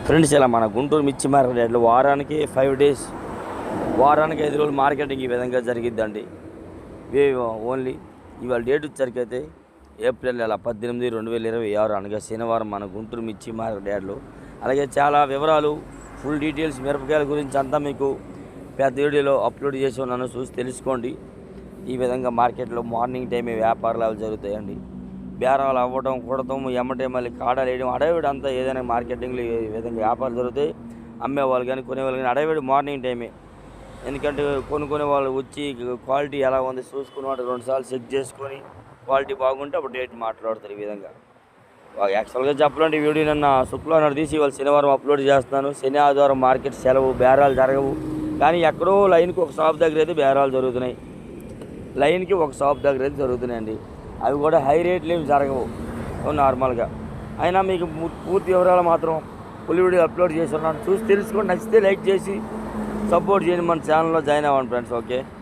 Friends, ఇలా మన గుంటూరు మిర్చి మార్కెట్ యార్డ్లో వారానికి 5 డేస్, వారానికి 5 రోజులు మార్కెటింగ్ ఈ విధంగా జరిగిద్దండి. ఇవే ఓన్లీ ఇవాళ డేట్ వచ్చరికి అయితే ఏప్రిల్ నెల 18, 2026 అనగా శనివారం మన గుంటూరు మిర్చి మార్కెట్ యార్డ్లో. అలాగే చాలా వివరాలు, ఫుల్ డీటెయిల్స్ మిరపకాయల గురించి అంతా మీకు పెద్ద వీడియోలో అప్లోడ్ చేసి ఉన్నాను, చూసి తెలుసుకోండి. ఈ విధంగా మార్కెట్లో మార్నింగ్ టైమే వ్యాపారాలు జరుగుతాయండి. బేరాలు అవ్వడం, కొడటం, ఎమ్మటే మళ్ళీ కాడాలు వేయడం, అడవిడి అంతా ఏదైనా మార్కెటింగ్లో ఈ విధంగా వ్యాపారాలు జరుగుతాయి. అమ్మేవాళ్ళు కానీ కొనేవాళ్ళు కానీ అడవిడి మార్నింగ్ టైమే. ఎందుకంటే కొనుక్కునే వాళ్ళు వచ్చి క్వాలిటీ ఎలా ఉంది చూసుకుని వాటి 2 సార్లు చెక్ చేసుకొని క్వాలిటీ బాగుంటే అప్పుడు డేట్ మాట్లాడతారు. ఈ విధంగా యాక్చువల్గా చెప్పాలంటే ఈ వీడియో నిన్న శుక్రవారం తీసి ఇవాళ శనివారం అప్లోడ్ చేస్తున్నాను. శని ఆదివారం మార్కెట్ సెలవు, బేరాలు జరగవు. కానీ ఎక్కడో లైన్కి ఒక షాప్ దగ్గర అయితే బేరాలు జరుగుతున్నాయి. లైన్కి ఒక షాప్ దగ్గర అయితే జరుగుతున్నాయండి. అవి కూడా హై రేట్లు ఏమి జరగవు నార్మల్గా. అయినా మీకు పూర్తి వివరాలు మాత్రం ఫుల్ వీడియో అప్లోడ్ చేసి ఉన్నాను, చూసి తెలుసుకొని నచ్చితే లైక్ చేసి సపోర్ట్ చేయండి. మన ఛానల్లో జాయిన్ అవ్వండి ఫ్రెండ్స్. ఓకే.